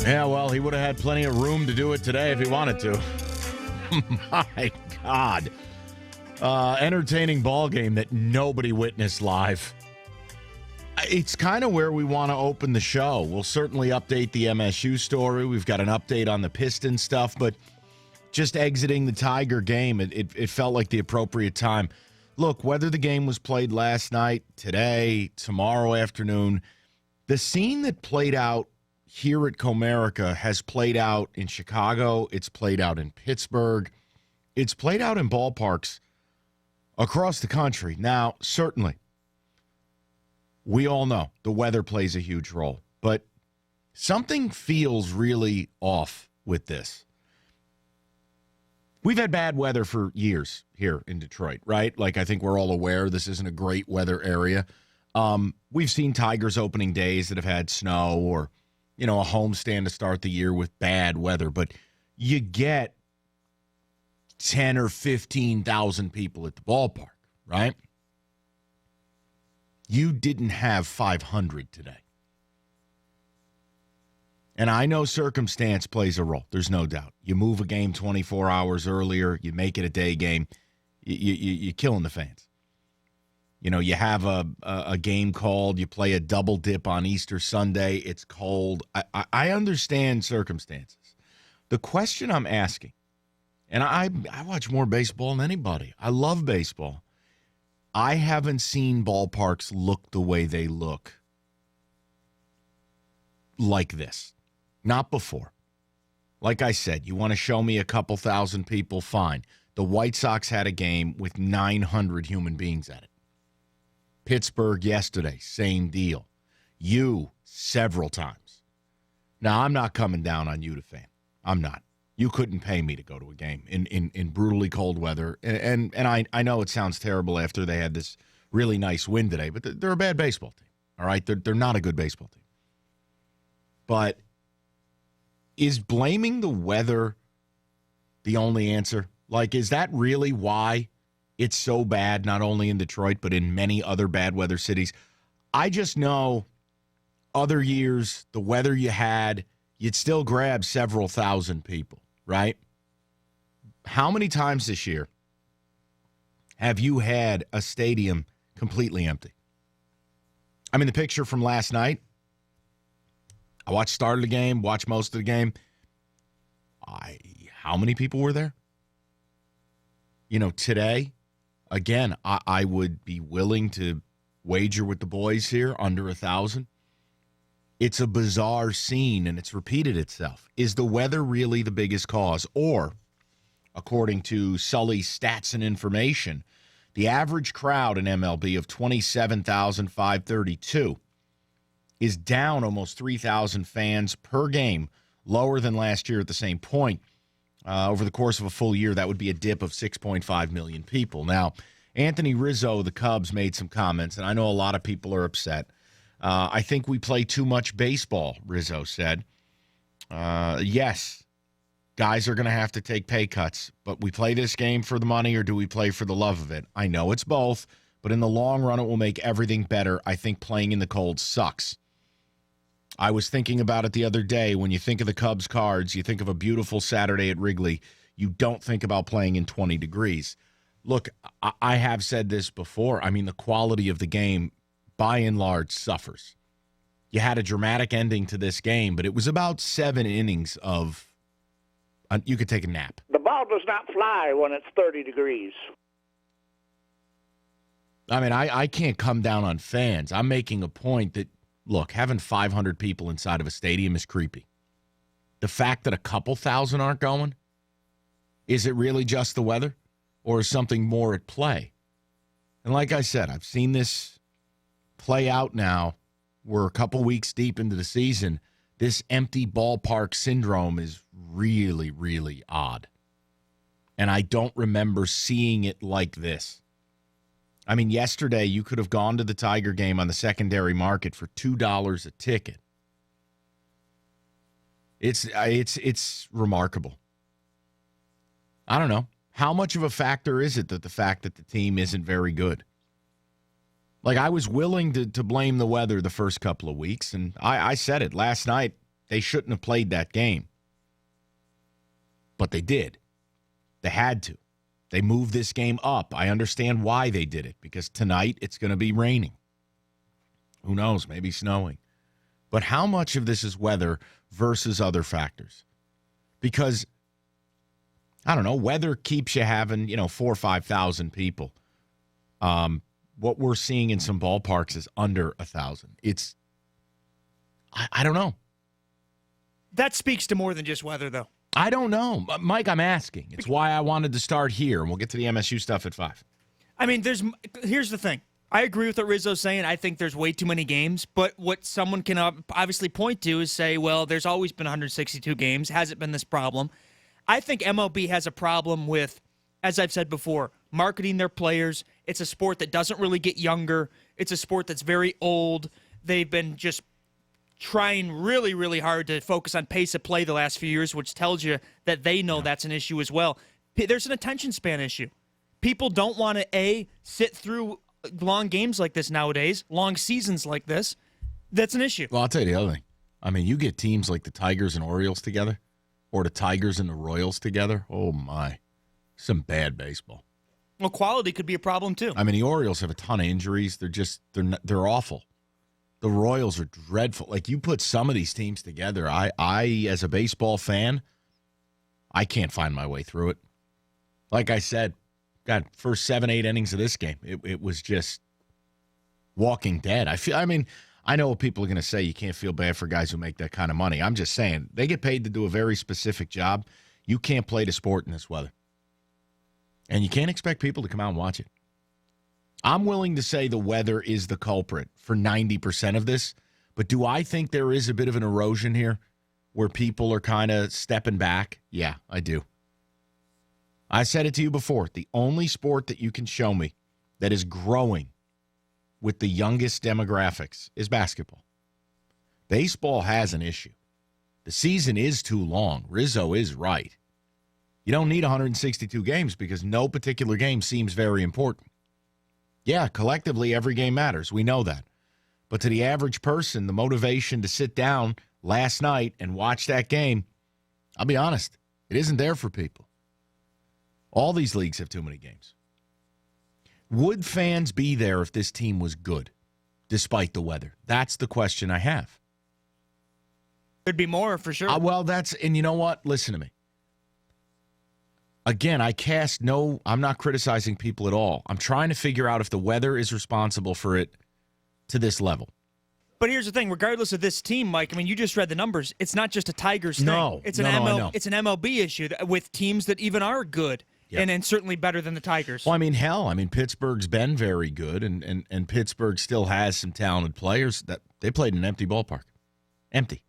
Yeah, well, he would have had plenty of room to do it today if he wanted to. My God. Entertaining ball game that nobody witnessed live. It's kind of where we want to open the show. We'll certainly update the MSU story. We've got an update on the Pistons stuff, but just exiting the Tiger game, it felt like the appropriate time. Look, whether the game was played last night, today, tomorrow afternoon, the scene that played out here at Comerica has played out in Chicago. It's played out in Pittsburgh. It's played out in ballparks across the country. Now, certainly, we all know the weather plays a huge role, but something feels really off with this. We've had bad weather for years here in Detroit, right? Like, I think we're all aware this isn't a great weather area. We've seen Tigers opening days that have had snow or, a homestand to start the year with bad weather, but you get 10 or 15,000 people at the ballpark, right? You didn't have 500 today. And I know circumstance plays a role. There's no doubt. You move a game 24 hours earlier, you make it a day game, you're killing the fans. You have a game called, you play a double dip on Easter Sunday, it's cold. I understand circumstances. The question I'm asking, and I watch more baseball than anybody. I love baseball. I haven't seen ballparks look the way they look like this. Not before. Like I said, you want to show me a couple thousand people, fine. The White Sox had a game with 900 human beings at it. Pittsburgh yesterday, same deal. You, several times. Now, I'm not coming down on you, the fan. I'm not. You couldn't pay me to go to a game in brutally cold weather. And I know it sounds terrible after they had this really nice win today, but they're a bad baseball team, all right? They're not a good baseball team. But is blaming the weather the only answer? Like, is that really why it's so bad, not only in Detroit, but in many other bad weather cities? I just know other years, the weather you had, you'd still grab several thousand people, right? How many times this year have you had a stadium completely empty? I mean, the picture from last night, I watched start of the game, watched most of the game. How many people were there? Today, again, I would be willing to wager with the boys here under 1,000. It's a bizarre scene, and it's repeated itself. Is the weather really the biggest cause? Or, according to Sully's Stats and Information, the average crowd in MLB of 27,532 is down almost 3,000 fans per game, lower than last year at the same point. Over the course of a full year, that would be a dip of 6.5 million people. Now, Anthony Rizzo of the Cubs made some comments, and I know a lot of people are upset. I think we play too much baseball, Rizzo said. Yes, guys are going to have to take pay cuts, but we play this game for the money or do we play for the love of it? I know it's both, but in the long run, it will make everything better. I think playing in the cold sucks. I was thinking about it the other day. When you think of the Cubs cards, you think of a beautiful Saturday at Wrigley. You don't think about playing in 20 degrees. Look, I have said this before. I mean, the quality of the game, by and large, suffers. You had a dramatic ending to this game, but it was about 7 innings of you could take a nap. The ball does not fly when it's 30 degrees. I mean, I can't come down on fans. I'm making a point that, look, having 500 people inside of a stadium is creepy. The fact that a couple thousand aren't going, is it really just the weather? Or is something more at play? And like I said, I've seen this play out now. We're a couple weeks deep into the season. This empty ballpark syndrome is really, really odd. And I don't remember seeing it like this. I mean, yesterday you could have gone to the Tiger game on the secondary market for $2 a ticket. It's remarkable. I don't know. How much of a factor is it that the fact that the team isn't very good? Like, I was willing to blame the weather the first couple of weeks, and I said it last night. They shouldn't have played that game. But they did. They had to. They moved this game up. I understand why they did it, because tonight it's going to be raining. Who knows? Maybe snowing. But how much of this is weather versus other factors? Because, I don't know, weather keeps you having, 4,000 or 5,000 people. What we're seeing in some ballparks is under 1,000. It's, I don't know. That speaks to more than just weather, though. I don't know. Mike, I'm asking. It's why I wanted to start here, and we'll get to the MSU stuff at 5. I mean, here's the thing. I agree with what Rizzo's saying. I think there's way too many games. But what someone can obviously point to is say, well, there's always been 162 games. Hasn't been this problem. I think MLB has a problem with, as I've said before, marketing their players. It's a sport that doesn't really get younger. It's a sport that's very old. They've been just trying really, really hard to focus on pace of play the last few years, which tells you that they know that's an issue as well. There's an attention span issue. People don't want to, sit through long games like this nowadays, long seasons like this. That's an issue. Well, I'll tell you the other thing. I mean, you get teams like the Tigers and Orioles together, or the Tigers and the Royals together. Oh, my. Some bad baseball. Well, quality could be a problem, too. I mean, the Orioles have a ton of injuries. They're awful. The Royals are dreadful. Like, you put some of these teams together, I as a baseball fan, I can't find my way through it. Like I said, God, first 7-8 innings of this game, it was just Walking Dead. I know what people are going to say. You can't feel bad for guys who make that kind of money. I'm just saying, they get paid to do a very specific job. You can't play the sport in this weather. And you can't expect people to come out and watch it. I'm willing to say the weather is the culprit for 90% of this, but do I think there is a bit of an erosion here where people are kind of stepping back? Yeah, I do. I said it to you before. The only sport that you can show me that is growing with the youngest demographics is basketball. Baseball has an issue. The season is too long. Rizzo is right. You don't need 162 games because no particular game seems very important. Yeah, collectively, every game matters. We know that. But to the average person, the motivation to sit down last night and watch that game, I'll be honest, it isn't there for people. All these leagues have too many games. Would fans be there if this team was good, despite the weather? That's the question I have. There'd be more, for sure. And you know what? Listen to me. Again, I'm not criticizing people at all. I'm trying to figure out if the weather is responsible for it to this level. But here's the thing, regardless of this team, Mike, I mean, you just read the numbers. It's not just a Tigers thing. No, it's an MLB issue with teams that even are good and certainly better than the Tigers. Well, Pittsburgh's been very good, and Pittsburgh still has some talented players. That they played in an empty ballpark. Empty.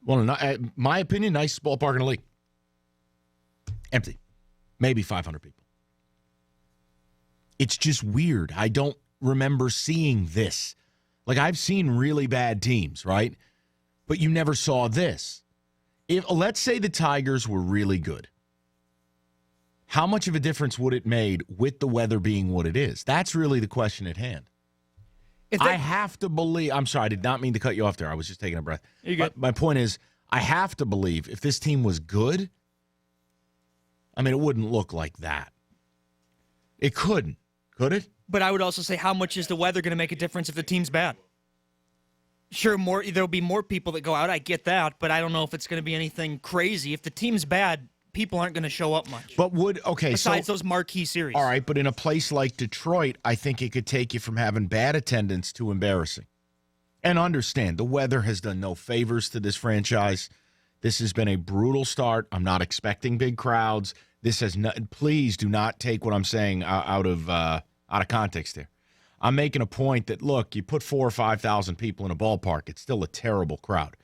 Well, in my opinion, nicest ballpark in the league. Empty. Maybe 500 people. It's just weird. I don't remember seeing this. Like, I've seen really bad teams, right? But you never saw this. Let's say the Tigers were really good. How much of a difference would it made with the weather being what it is? That's really the question at hand. I have to believe. I'm sorry, I did not mean to cut you off there. I was just taking a breath. My point is, I have to believe if this team was good, it wouldn't look like that. It couldn't. Could it? But I would also say, how much is the weather going to make a difference if the team's bad? Sure, there'll be more people that go out. I get that, but I don't know if it's going to be anything crazy. If the team's bad, people aren't going to show up much. But besides those marquee series. All right, but in a place like Detroit, I think it could take you from having bad attendance to embarrassing. And understand, the weather has done no favors to this franchise. This has been a brutal start. I'm not expecting big crowds. Please do not take what I'm saying out of context here. I'm making a point that, look, you put 4,000 or 5,000 people in a ballpark, it's still a terrible crowd.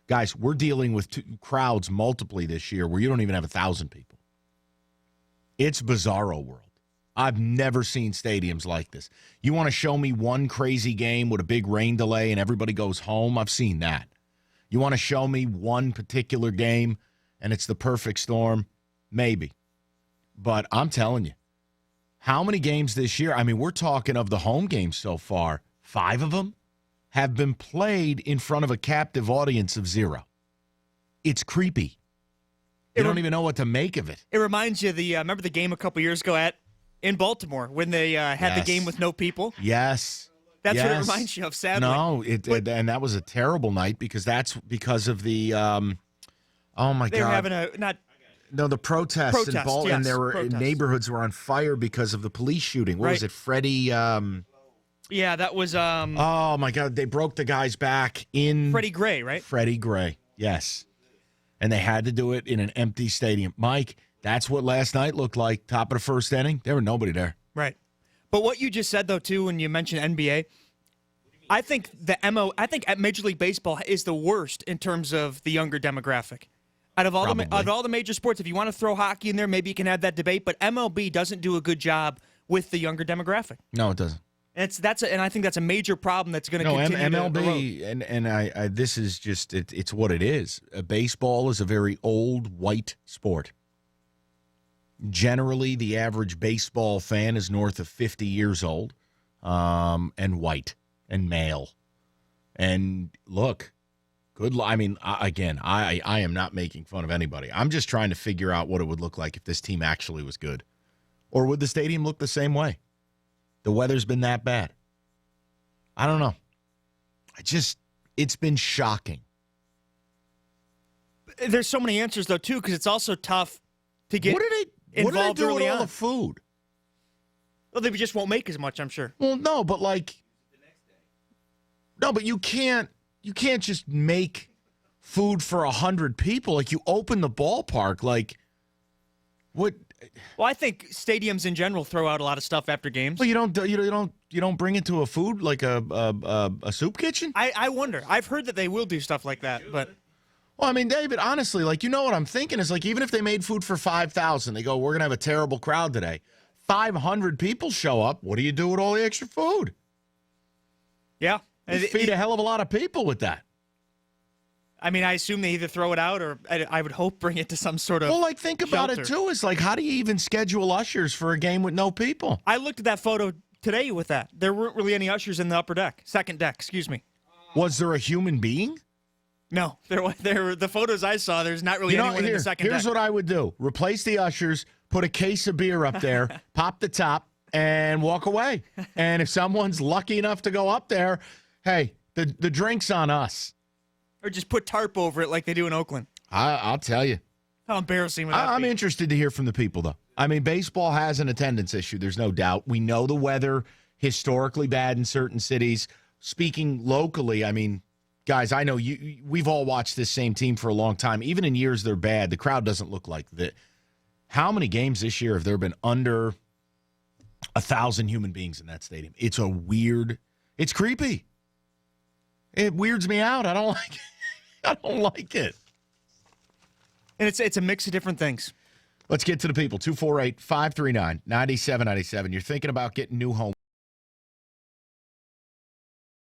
Guys, we're dealing with crowds multiply this year where you don't even have 1,000 people. It's bizarro world. I've never seen stadiums like this. You want to show me one crazy game with a big rain delay and everybody goes home? I've seen that. You want to show me one particular game and it's the perfect storm? Maybe. But I'm telling you, how many games this year? We're talking of the home games so far. 5 of them have been played in front of a captive audience of 0. It's creepy. You don't even know what to make of it. It reminds you of remember the game a couple years ago in Baltimore when they had the game with no people? Yes. That's what it reminds you of, sadly. No, and that was a terrible night because that's because of the oh my They were God. having the protests in Baltimore, yes, and there were neighborhoods were on fire because of the police shooting. What was it, Freddie? Yeah, that was. Oh my God, they broke the guy's back in Freddie Gray, right? Freddie Gray, yes, and they had to do it in an empty stadium. Mike, that's what last night looked like. Top of the first inning, there were nobody there. Right, but what you just said though too, when you mentioned NBA, I think I think at Major League Baseball is the worst in terms of the younger demographic. Out of all the major sports, if you want to throw hockey in there, maybe you can have that debate. But MLB doesn't do a good job with the younger demographic. No, it doesn't. And I think that's a major problem that's going to continue. MLB and I this is just it's what it is. Baseball is a very old white sport. Generally, the average baseball fan is north of 50 years old, and white and male. And look. I mean, again, I am not making fun of anybody. I'm just trying to figure out what it would look like if this team actually was good. Or would the stadium look the same way? The weather's been that bad. I don't know. It's been shocking. There's so many answers, though, too, because it's also tough to get involved what do they do with early all on. the food? Well, they just won't make as much, I'm sure. Well, no, but you can't just make food for 100 people. Like, you open the ballpark. Like, what? Well, I think stadiums in general throw out a lot of stuff after games. Well, you don't bring it to a food like a soup kitchen. I wonder. I've heard that they will do stuff like that, but. Well, I mean, David, honestly, what I'm thinking is, even if they made food for 5,000, they go, we're gonna have a terrible crowd today. 500 people show up. What do you do with all the extra food? Yeah. You feed a hell of a lot of people with that. I mean, I assume they either throw it out or I would hope bring it to some sort of think about shelter. it, too. It's how do you even schedule ushers for a game with no people? I looked at that photo today with that. There weren't really any ushers in the second deck, excuse me. Was there a human being? No. The photos I saw, there's not really anyone in the second deck. Here's what I would do. Replace the ushers, put a case of beer up there, pop the top, and walk away. And if someone's lucky enough to go up there, hey, the drink's on us. Or just put tarp over it like they do in Oakland. I'll tell you. How embarrassing would that be? I'm interested to hear from the people, though. I mean, baseball has an attendance issue. There's no doubt. We know the weather historically bad in certain cities. Speaking locally, I mean, guys, I know we've all watched this same team for a long time. Even in years they're bad, the crowd doesn't look like that. How many games this year have there been under 1,000 human beings in that stadium? It's it's creepy. It weirds me out. I don't like it. I don't like it. And it's a mix of different things. Let's get to the people. 248-539-9797. You're thinking about getting new home.